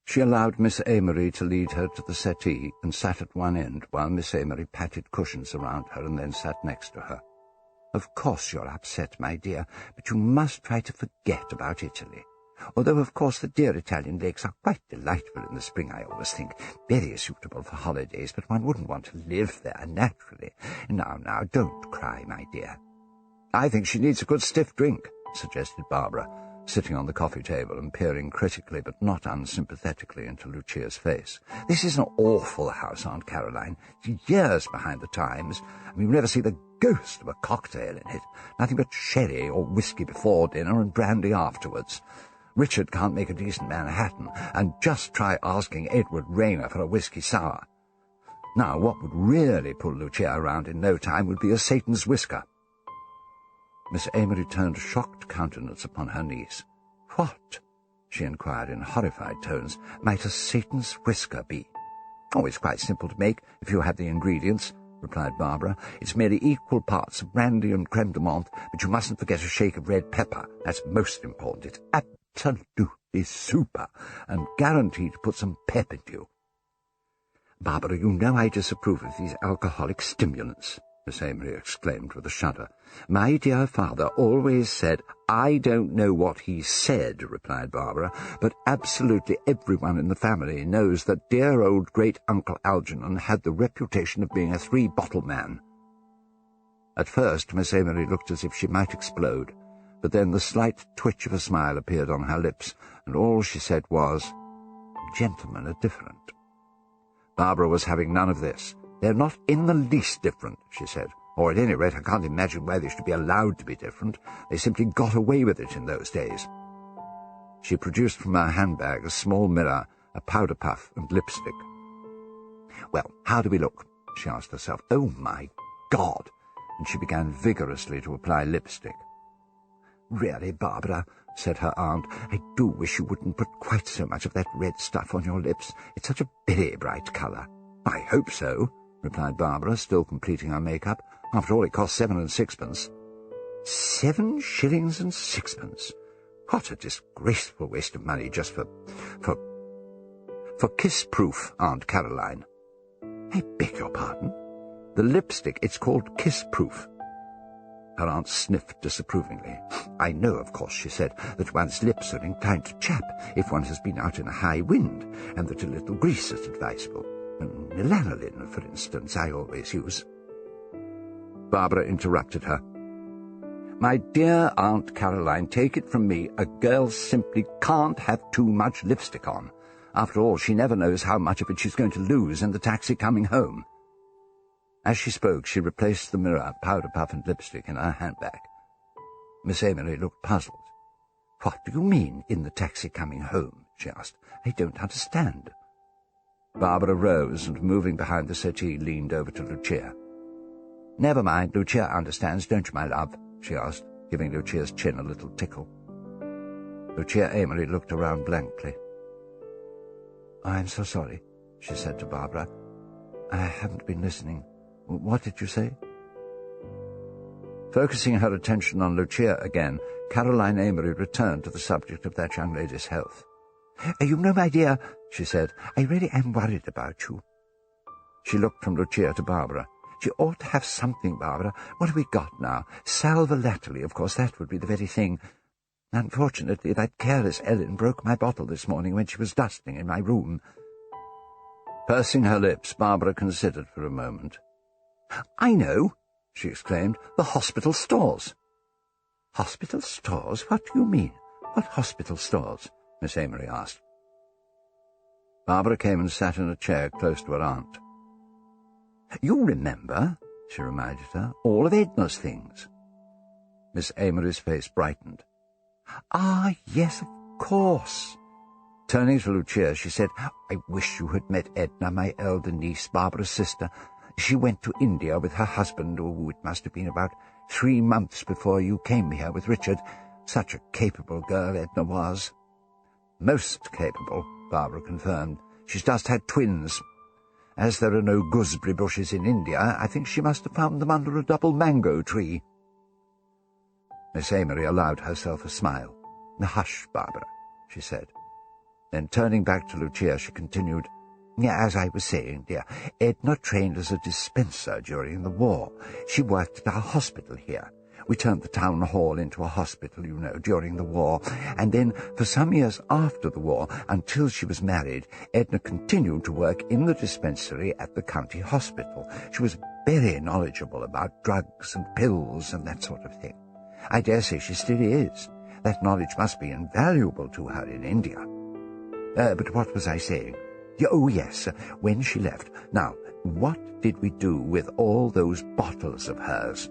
She allowed Miss Amory to lead her to the settee and sat at one end while Miss Amory patted cushions around her and then sat next to her. "Of course you're upset, my dear, but you must try to forget about Italy. Although, of course, the dear Italian lakes are quite delightful in the spring, I always think. Very suitable for holidays, but one wouldn't want to live there, naturally. Now, don't cry, my dear." "I think she needs a good stiff drink," suggested Barbara, sitting on the coffee table and peering critically but not unsympathetically into Lucia's face. "This is an awful house, Aunt Caroline. It's years behind the times. You never see the ghost of a cocktail in it. Nothing but sherry or whiskey before dinner and brandy afterwards. Richard can't make a decent Manhattan, and just try asking Edward Rayner for a whiskey sour. Now, what would really pull Lucia around in no time would be a Satan's whisker." Miss Amory turned a shocked countenance upon her niece. "What," she inquired in horrified tones, "might a Satan's whisker be?" "Oh, it's quite simple to make, if you have the ingredients," replied Barbara. "It's merely equal parts of brandy and creme de menthe, but you mustn't forget a shake of red pepper. That's most important. It's absolutely super, and guaranteed to put some pep into you." "Barbara, you know I disapprove of these alcoholic stimulants," Miss Amory exclaimed with a shudder. "My dear father always said—" "I don't know what he said," replied Barbara, "but absolutely everyone in the family knows that dear old great-uncle Algernon had the reputation of being a three-bottle man." At first Miss Amory looked as if she might explode, but then the slight twitch of a smile appeared on her lips, and all she said was, "Gentlemen are different." Barbara was having none of this. "They're not in the least different," she said. "Or at any rate, I can't imagine why they should be allowed to be different. They simply got away with it in those days." She produced from her handbag a small mirror, a powder puff, and lipstick. "Well, how do we look?" she asked herself. "Oh, my God!" And she began vigorously to apply lipstick. "Really, Barbara," said her aunt, "I do wish you wouldn't put quite so much of that red stuff on your lips. It's such a very bright colour." "I hope so," replied Barbara, still completing her makeup. "After all, it cost 7 and 6pence. 7 shillings and 6pence. What a disgraceful waste of money just for kiss-proof, Aunt Caroline." "I beg your pardon?" "The lipstick, it's called kiss-proof." Her aunt sniffed disapprovingly. "I know, of course," she said, "that one's lips are inclined to chap if one has been out in a high wind, and that a little grease is advisable. Lanolin, for instance, I always use." Barbara interrupted her. "My dear Aunt Caroline, take it from me, a girl simply can't have too much lipstick on. After all, she never knows how much of it she's going to lose in the taxi coming home." As she spoke, she replaced the mirror, powder puff, and lipstick in her handbag. Miss Amory looked puzzled. "What do you mean, in the taxi coming home?" she asked. "I don't understand." Barbara rose and, moving behind the settee, leaned over to Lucia. "Never mind, Lucia understands, don't you, my love?" she asked, giving Lucia's chin a little tickle. Lucia Amory looked around blankly. "I'm so sorry," she said to Barbara. "I haven't been listening. What did you say?" Focusing her attention on Lucia again, Caroline Amory returned to the subject of that young lady's health. "You know, my dear," she said, "I really am worried about you." She looked from Lucia to Barbara. "She ought to have something, Barbara. What have we got now? Sal volatile, of course, that would be the very thing. Unfortunately, that careless Ellen broke my bottle this morning when she was dusting in my room." Pursing her lips, Barbara considered for a moment. "I know," she exclaimed, "the hospital stores." "Hospital stores? What do you mean? What hospital stores?" Miss Amory asked. Barbara came and sat in a chair close to her aunt. "You remember," she reminded her, "all of Edna's things." Miss Amory's face brightened. "Ah, yes, of course." Turning to Lucia, she said, "I wish you had met Edna, my elder niece, Barbara's sister. She went to India with her husband, it must have been about 3 months before you came here with Richard. Such a capable girl Edna was." "Most capable," Barbara confirmed. "She's just had twins. As there are no gooseberry bushes in India, I think she must have found them under a double mango tree." Miss Amory allowed herself a smile. "Hush, Barbara," she said. Then, turning back to Lucia, she continued, "As I was saying, dear, Edna trained as a dispenser during the war. She worked at our hospital here. We turned the town hall into a hospital, you know, during the war. And then, for some years after the war, until she was married, Edna continued to work in the dispensary at the county hospital. She was very knowledgeable about drugs and pills and that sort of thing. I dare say she still is. That knowledge must be invaluable to her in India. But what was I saying? Oh, yes, when she left. Now, what did we do with all those bottles of hers?"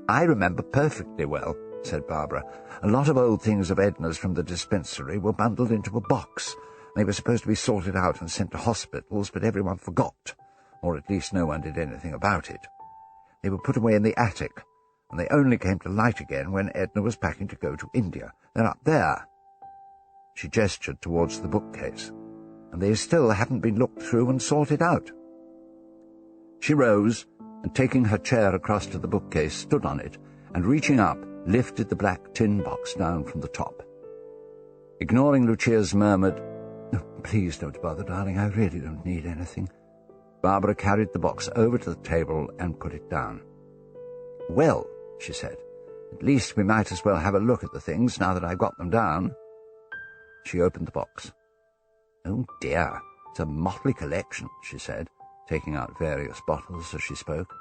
"I remember perfectly well," said Barbara. "A lot of old things of Edna's from the dispensary were bundled into a box. They were supposed to be sorted out and sent to hospitals, but everyone forgot, or at least no one did anything about it. They were put away in the attic, and they only came to light again when Edna was packing to go to India. They're up there." She gestured towards the bookcase. "And they still haven't been looked through and sorted out." She rose, and taking her chair across to the bookcase, stood on it, and reaching up, lifted the black tin box down from the top. Ignoring Lucia's murmured, "Oh, please don't bother, darling, I really don't need anything," Barbara carried the box over to the table and put it down. "Well," she said, "at least we might as well have a look at the things now that I've got them down." She opened the box. "Oh, dear, it's a motley collection," she said, taking out various bottles as she spoke.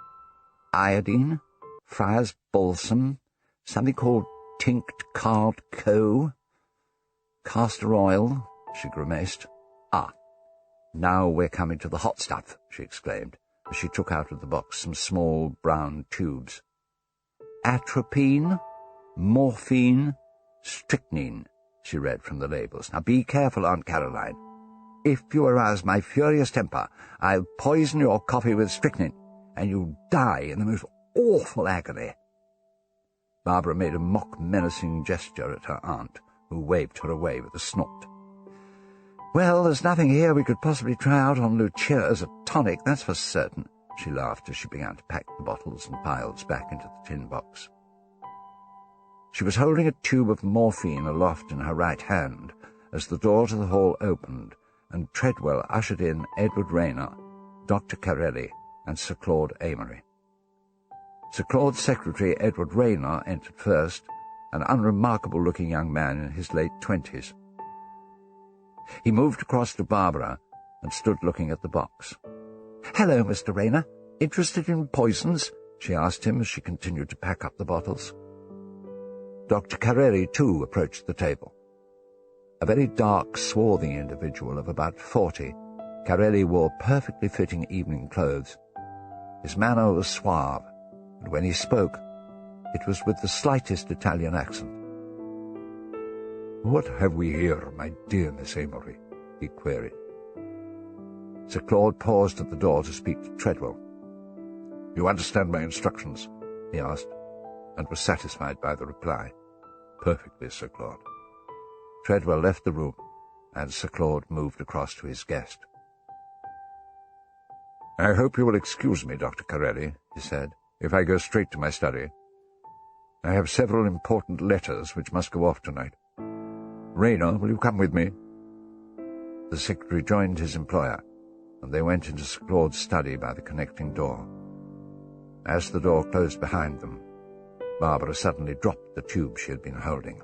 "Iodine, Friar's balsam, something called tinct card co, castor oil," she grimaced. "Ah, now we're coming to the hot stuff," she exclaimed, as she took out of the box some small brown tubes. "Atropine, morphine, strychnine," she read from the labels. "Now be careful, Aunt Caroline. If you arouse my furious temper, I'll poison your coffee with strychnine, and you'll die in the most awful agony." Barbara made a mock-menacing gesture at her aunt, who waved her away with a snort. "Well, there's nothing here we could possibly try out on Lucia as a tonic, that's for certain," she laughed as she began to pack the bottles and piles back into the tin box. She was holding a tube of morphine aloft in her right hand as the door to the hall opened, and Treadwell ushered in Edward Rayner, Dr. Carelli, and Sir Claud Amory. Sir Claud's secretary, Edward Rayner, entered first, an unremarkable-looking young man in his late 20s. He moved across to Barbara and stood looking at the box. "Hello, Mr. Rayner. Interested in poisons?" she asked him as she continued to pack up the bottles. Dr. Carelli, too, approached the table. A very dark, swarthy individual of about 40, Carelli wore perfectly fitting evening clothes. His manner was suave, and when he spoke, it was with the slightest Italian accent. "What have we here, my dear Miss Amory?" he queried. Sir Claude paused at the door to speak to Treadwell. "You understand my instructions?" he asked, and was satisfied by the reply. "Perfectly, Sir Claude." Treadwell left the room, and Sir Claude moved across to his guest. "I hope you will excuse me, Dr. Carelli," he said, "if I go straight to my study. I have several important letters which must go off tonight. Rayner, will you come with me?" The secretary joined his employer, and they went into Sir Claude's study by the connecting door. As the door closed behind them, Barbara suddenly dropped the tube she had been holding.